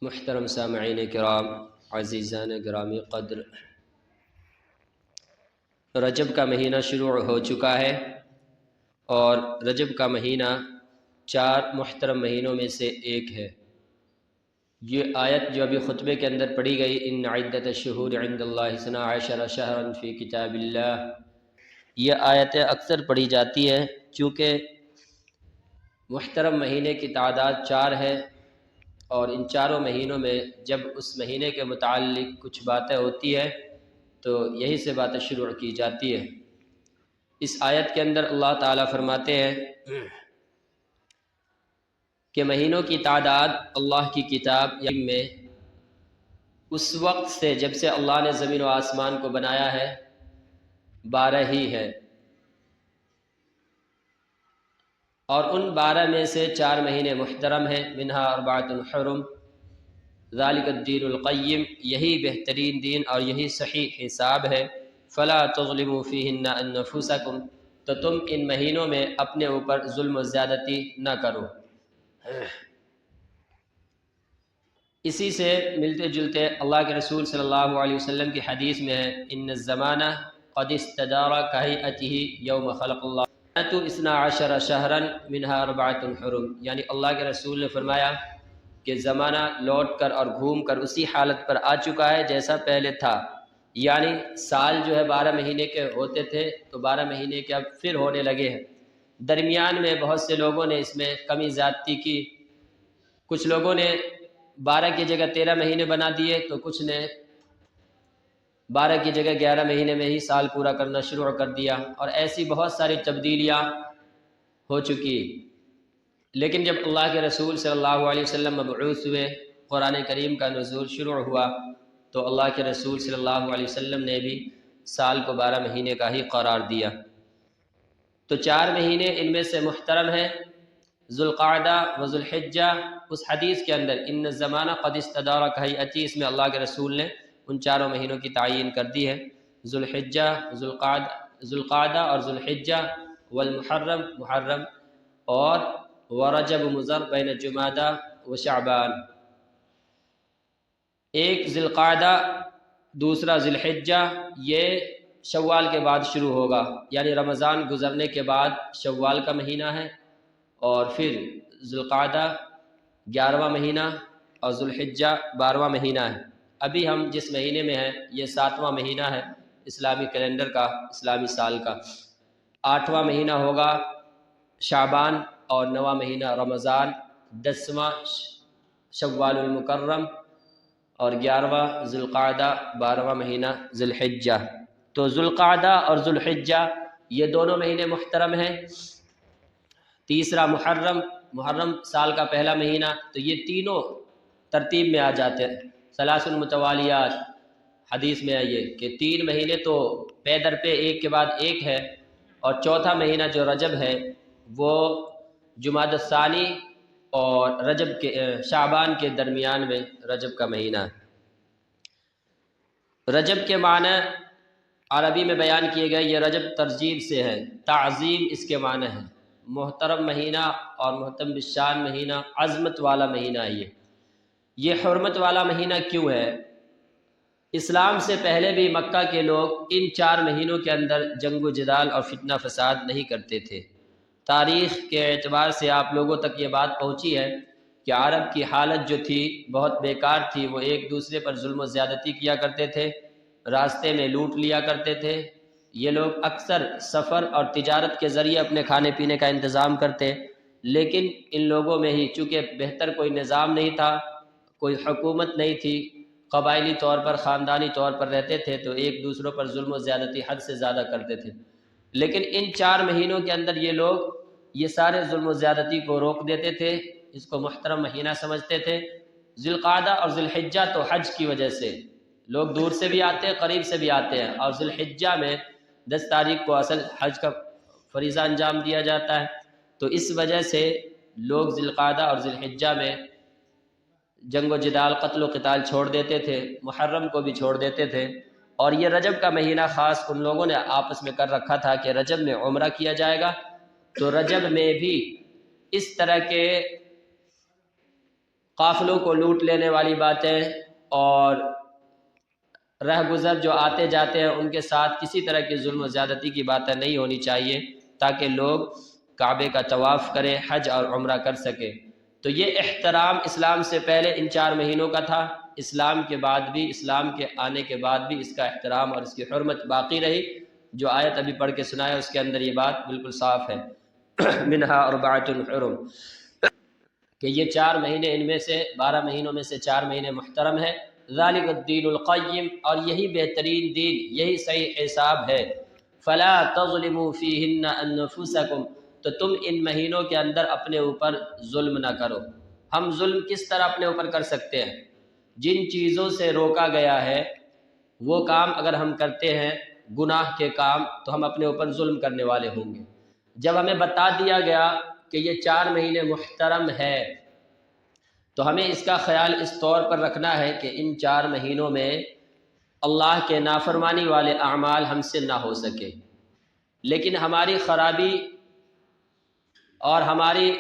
محترم سامعین کرام، عزیزان گرامی قدر، رجب کا مہینہ شروع ہو چکا ہے اور رجب کا مہینہ 4 محترم مہینوں میں سے ایک ہے۔ یہ آیت جو ابھی خطبے کے اندر پڑھی گئی، ان عدت الشہور عند اللہ 12 شہرا فی کتاب اللہ، یہ آیتیں اکثر پڑھی جاتی ہے چونکہ محترم مہینے کی تعداد 4 ہے، اور ان چاروں مہینوں میں جب اس مہینے کے متعلق کچھ باتیں ہوتی ہے تو یہی سے باتیں شروع کی جاتی ہے۔ اس آیت کے اندر اللہ تعالیٰ فرماتے ہیں کہ مہینوں کی تعداد اللہ کی کتاب میں اس وقت سے جب سے اللہ نے زمین و آسمان کو بنایا ہے 12 ہی ہے، اور ان 12 میں سے 4 مہینے محترم ہیں، منہا اربعۃ حرم ذالک الدین القیم، یہی بہترین دین اور یہی صحیح حساب ہے۔ فلا تظلموا فیہن انفسکم، تو تم ان مہینوں میں اپنے اوپر ظلم و زیادتی نہ کرو۔ اسی سے ملتے جلتے اللہ کے رسول صلی اللہ علیہ وسلم کی حدیث میں ہے، ان الزمانہ قد استدار کہیئتہ یوم خلق اللہ 12 شہرا منہا اربعۃ حرم، یعنی اللہ کے رسول نے فرمایا کہ زمانہ لوٹ کر اور گھوم کر اسی حالت پر آ چکا ہے جیسا پہلے تھا، یعنی سال جو ہے 12 مہینے کے ہوتے تھے تو 12 مہینے کے اب پھر ہونے لگے ہیں۔ درمیان میں بہت سے لوگوں نے اس میں کمی زیادتی کی، کچھ لوگوں نے 12 کی جگہ 13 مہینے بنا دیے، تو کچھ نے 12 کی جگہ 11 مہینے میں ہی سال پورا کرنا شروع کر دیا، اور ایسی بہت ساری تبدیلیاں ہو چکی۔ لیکن جب اللہ کے رسول صلی اللہ علیہ وسلم مبعوث ہوئے، قرآن کریم کا نزول شروع ہوا، تو اللہ کے رسول صلی اللہ علیہ وسلم نے بھی سال کو 12 مہینے کا ہی قرار دیا۔ تو 4 مہینے ان میں سے محترم ہیں، ذوالقعدہ و ذوالحجہ۔ اس حدیث کے اندر ان الزمانہ قد استدار کہیئتہ، اس میں اللہ کے رسول نے ان 4 مہینوں کی تعیین کر دی ہے، ذوالحجہ، ذوالقعدہ اور ذوالحجہ، والمحرم، محرم، اور ورجب مضر بین جمادہ و شعبان، ایک ذی القعدہ دوسرا ذی الحجہ، یہ شوال کے بعد شروع ہوگا، یعنی رمضان گزرنے کے بعد شوال کا مہینہ ہے، اور پھر ذی القعدہ 11واں مہینہ اور ذی الحجہ 12واں مہینہ ہے۔ ابھی ہم جس مہینے میں ہیں یہ 7واں مہینہ ہے اسلامی کیلنڈر کا، اسلامی سال کا۔ 8واں مہینہ ہوگا شعبان، اور 9واں مہینہ رمضان، 10واں شوال المکرم، اور 11واں ذی القعدہ، 12واں مہینہ ذی الحجہ۔ تو ذی القعدہ اور ذی الحجہ یہ دونوں مہینے محترم ہیں۔ تیسرا محرم، محرم سال کا پہلا مہینہ، تو یہ تینوں ترتیب میں آ جاتے ہیں، ثلاث متوالیات، حدیث میں ہے یہ کہ 3 مہینے تو پے در پہ ایک کے بعد ایک ہے، اور چوتھا مہینہ جو رجب ہے وہ جمادی الثانی اور رجب کے شعبان کے درمیان میں رجب کا مہینہ ہے۔ رجب کے معنی عربی میں بیان کیے گئے، یہ رجب ترجیب سے ہے، تعظیم اس کے معنی ہے، محترم مہینہ اور محترم بالشان مہینہ، عظمت والا مہینہ ہے۔ یہ حرمت والا مہینہ کیوں ہے؟ اسلام سے پہلے بھی مکہ کے لوگ ان 4 مہینوں کے اندر جنگ و جدال اور فتنہ فساد نہیں کرتے تھے۔ تاریخ کے اعتبار سے آپ لوگوں تک یہ بات پہنچی ہے کہ عرب کی حالت جو تھی بہت بیکار تھی، وہ ایک دوسرے پر ظلم و زیادتی کیا کرتے تھے، راستے میں لوٹ لیا کرتے تھے۔ یہ لوگ اکثر سفر اور تجارت کے ذریعے اپنے کھانے پینے کا انتظام کرتے، لیکن ان لوگوں میں ہی چونکہ بہتر کوئی نظام نہیں تھا، کوئی حکومت نہیں تھی، قبائلی طور پر خاندانی طور پر رہتے تھے، تو ایک دوسروں پر ظلم و زیادتی حد سے زیادہ کرتے تھے۔ لیکن ان 4 مہینوں کے اندر یہ لوگ یہ سارے ظلم و زیادتی کو روک دیتے تھے، اس کو محترم مہینہ سمجھتے تھے۔ ذی القعدہ اور ذی الحجہ تو حج کی وجہ سے لوگ دور سے بھی آتے ہیں، قریب سے بھی آتے ہیں، اور ذی الحجہ میں 10 تاریخ کو اصل حج کا فریضہ انجام دیا جاتا ہے، تو اس وجہ سے لوگ ذی القعدہ اور ذی الحجہ میں جنگ و جدال، قتل و قتال چھوڑ دیتے تھے، محرم کو بھی چھوڑ دیتے تھے۔ اور یہ رجب کا مہینہ خاص ان لوگوں نے آپس میں کر رکھا تھا کہ رجب میں عمرہ کیا جائے گا، تو رجب میں بھی اس طرح کے قافلوں کو لوٹ لینے والی باتیں اور رہ گزر جو آتے جاتے ہیں ان کے ساتھ کسی طرح کی ظلم و زیادتی کی باتیں نہیں ہونی چاہیے، تاکہ لوگ کعبے کا طواف کریں، حج اور عمرہ کر سکیں۔ تو یہ احترام اسلام سے پہلے ان 4 مہینوں کا تھا، اسلام کے بعد بھی، اسلام کے آنے کے بعد بھی اس کا احترام اور اس کی حرمت باقی رہی۔ جو آیت ابھی پڑھ کے سنایا اس کے اندر یہ بات بالکل صاف ہے منہا اربعۃ حرم، کہ یہ 4 مہینے، ان میں سے 12 مہینوں میں سے 4 مہینے محترم ہیں۔ ذالک الدین القیم، اور یہی بہترین دین، یہی صحیح حساب ہے۔ فلا تظلموا فیہن انفسکم، تو تم ان مہینوں کے اندر اپنے اوپر ظلم نہ کرو۔ ہم ظلم کس طرح اپنے اوپر کر سکتے ہیں؟ جن چیزوں سے روکا گیا ہے وہ کام اگر ہم کرتے ہیں، گناہ کے کام، تو ہم اپنے اوپر ظلم کرنے والے ہوں گے۔ جب ہمیں بتا دیا گیا کہ یہ 4 مہینے محترم ہے، تو ہمیں اس کا خیال اس طور پر رکھنا ہے کہ ان 4 مہینوں میں اللہ کے نافرمانی والے اعمال ہم سے نہ ہو سکے۔ لیکن ہماری خرابی اور ہماری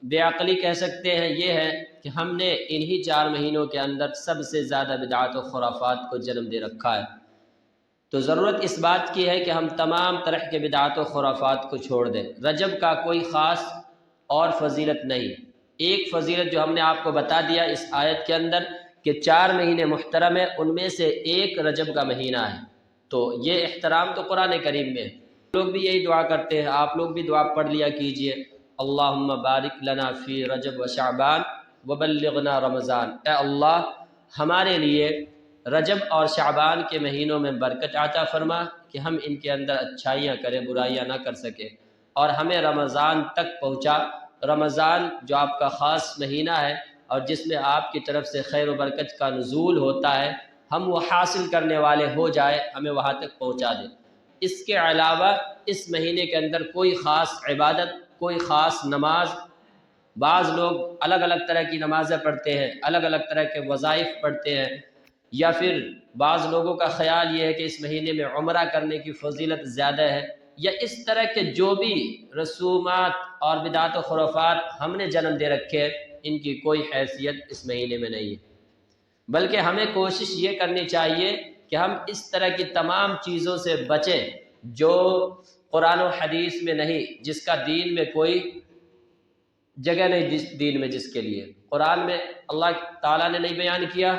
بے عقلی کہہ سکتے ہیں یہ ہے کہ ہم نے انہی 4 مہینوں کے اندر سب سے زیادہ بدعات و خرافات کو جنم دے رکھا ہے۔ تو ضرورت اس بات کی ہے کہ ہم تمام طرح کے بدعات و خرافات کو چھوڑ دیں۔ رجب کا کوئی خاص اور فضیلت نہیں، ایک فضیلت جو ہم نے آپ کو بتا دیا اس آیت کے اندر کہ 4 مہینے محترم ہیں، ان میں سے ایک رجب کا مہینہ ہے۔ تو یہ احترام تو قرآن کریم میں ہے۔ لوگ بھی یہی دعا کرتے ہیں، آپ لوگ بھی دعا پڑھ لیا کیجئے، اللہم بارک لنا فی رجب و شعبان وبلغنا رمضان، اے اللہ ہمارے لیے رجب اور شعبان کے مہینوں میں برکت عطا فرما کہ ہم ان کے اندر اچھائیاں کریں، برائیاں نہ کر سکیں، اور ہمیں رمضان تک پہنچا۔ رمضان جو آپ کا خاص مہینہ ہے اور جس میں آپ کی طرف سے خیر و برکت کا نزول ہوتا ہے، ہم وہ حاصل کرنے والے ہو جائے، ہمیں وہاں تک پہنچا دے۔ اس کے علاوہ اس مہینے کے اندر کوئی خاص عبادت، کوئی خاص نماز، بعض لوگ الگ الگ طرح کی نمازیں پڑھتے ہیں، الگ الگ طرح کے وظائف پڑھتے ہیں، یا پھر بعض لوگوں کا خیال یہ ہے کہ اس مہینے میں عمرہ کرنے کی فضیلت زیادہ ہے، یا اس طرح کے جو بھی رسومات اور بدعات و خرافات ہم نے جنم دے رکھے، ان کی کوئی حیثیت اس مہینے میں نہیں ہے۔ بلکہ ہمیں کوشش یہ کرنی چاہیے کہ ہم اس طرح کی تمام چیزوں سے بچیں جو قرآن و حدیث میں نہیں، جس کا دین میں کوئی جگہ نہیں، جس دین میں جس کے لیے قرآن میں اللہ تعالیٰ نے نہیں بیان کیا،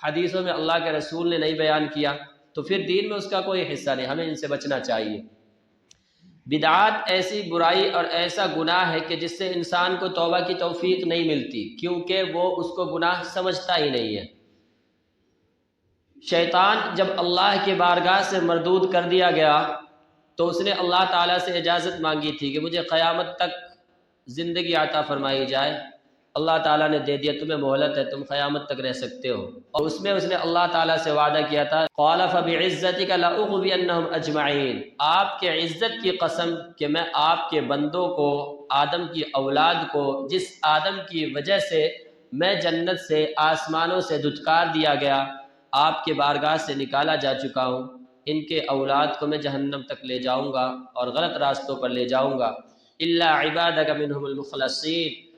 حدیثوں میں اللہ کے رسول نے نہیں بیان کیا، تو پھر دین میں اس کا کوئی حصہ نہیں، ہمیں ان سے بچنا چاہیے۔ بدعات ایسی برائی اور ایسا گناہ ہے کہ جس سے انسان کو توبہ کی توفیق نہیں ملتی، کیونکہ وہ اس کو گناہ سمجھتا ہی نہیں ہے۔ شیطان جب اللہ کی بارگاہ سے مردود کر دیا گیا تو اس نے اللہ تعالیٰ سے اجازت مانگی تھی کہ مجھے قیامت تک زندگی عطا فرمائی جائے۔ اللہ تعالیٰ نے دے دیا، تمہیں مہلت ہے، تم قیامت تک رہ سکتے ہو۔ اور اس میں اس نے اللہ تعالیٰ سے وعدہ کیا تھا، قال فبعزتک لأغوینہم اجمعین، آپ کے عزت کی قسم کہ میں آپ کے بندوں کو، آدم کی اولاد کو، جس آدم کی وجہ سے میں جنت سے، آسمانوں سے دھتکار دیا گیا، آپ کے بارگاہ سے نکالا جا چکا ہوں، ان کے اولاد کو میں جہنم تک لے جاؤں گا اور غلط راستوں پر لے جاؤں گا۔ الا عبادک منہم المخلصین،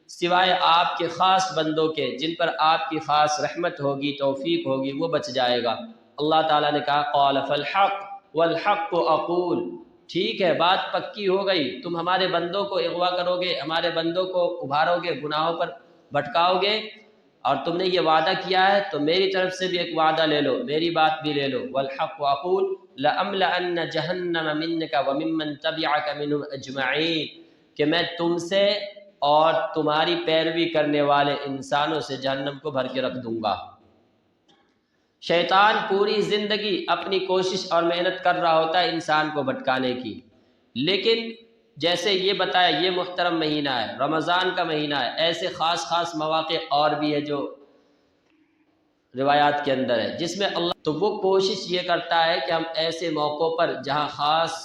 سوائے آپ کے خاص بندوں کے جن پر آپ کی خاص رحمت ہوگی، توفیق ہوگی، وہ بچ جائے گا۔ اللہ تعالیٰ نے کہا قال فالحق والحق اقول، ٹھیک ہے، بات پکی ہو گئی، تم ہمارے بندوں کو اغوا کرو گے، ہمارے بندوں کو ابھارو گے، گناہوں پر بھٹکاؤ گے، اور تم نے یہ وعدہ کیا ہے تو میری طرف سے بھی ایک وعدہ لے لو، میری بات بھی لے لو۔ والحق اقول لأملأن جہنم منک وممن تبعک منہم اجمعین، کہ میں تم سے اور تمہاری پیروی کرنے والے انسانوں سے جہنم کو بھر کے رکھ دوں گا۔ شیطان پوری زندگی اپنی کوشش اور محنت کر رہا ہوتا ہے انسان کو بھٹکانے کی، لیکن جیسے یہ بتایا یہ محترم مہینہ ہے، رمضان کا مہینہ ہے، ایسے خاص خاص مواقع اور بھی ہے جو روایات کے اندر ہے جس میں اللہ، تو وہ کوشش یہ کرتا ہے کہ ہم ایسے موقعوں پر جہاں خاص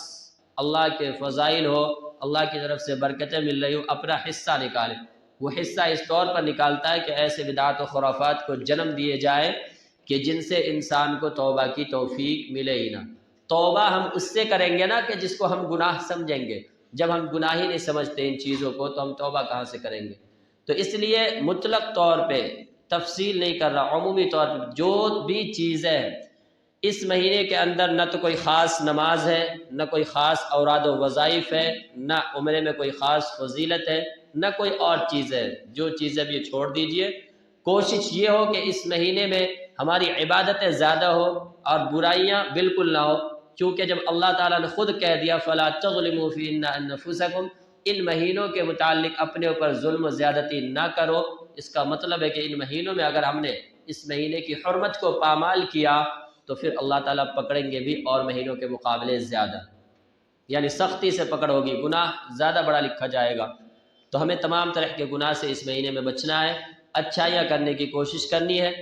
اللہ کے فضائل ہو، اللہ کی طرف سے برکتیں مل رہی ہو، اپنا حصہ نکالیں۔ وہ حصہ اس طور پر نکالتا ہے کہ ایسے بدعات و خرافات کو جنم دیے جائے کہ جن سے انسان کو توبہ کی توفیق ملے ہی نہ۔ توبہ ہم اس سے کریں گے نا کہ جس کو ہم گناہ سمجھیں گے، جب ہم گناہ ہی نہیں سمجھتے ان چیزوں کو تو ہم توبہ کہاں سے کریں گے؟ تو اس لیے مطلق طور پہ تفصیل نہیں کر رہا، عمومی طور پہ جو بھی چیزیں اس مہینے کے اندر نہ تو کوئی خاص نماز ہے، نہ کوئی خاص اوراد و وظائف ہے، نہ عمرے میں کوئی خاص فضیلت ہے، نہ کوئی اور چیز ہے، جو چیزیں بھی چھوڑ دیجئے۔ کوشش یہ ہو کہ اس مہینے میں ہماری عبادتیں زیادہ ہو اور برائیاں بالکل نہ ہو، کیونکہ جب اللہ تعالیٰ نے خود کہہ دیا فَلَا تَظْلِمُوا فِيهِنَّ أَنفُسَكُمْ، ان مہینوں کے متعلق اپنے اوپر ظلم و زیادتی نہ کرو، اس کا مطلب ہے کہ ان مہینوں میں اگر ہم نے اس مہینے کی حرمت کو پامال کیا تو پھر اللہ تعالیٰ پکڑیں گے بھی اور مہینوں کے مقابلے زیادہ، یعنی سختی سے پکڑ ہوگی، گناہ زیادہ بڑا لکھا جائے گا۔ تو ہمیں تمام طرح کے گناہ سے اس مہینے میں بچنا ہے، اچھائیاں کرنے کی کوشش کرنی ہے۔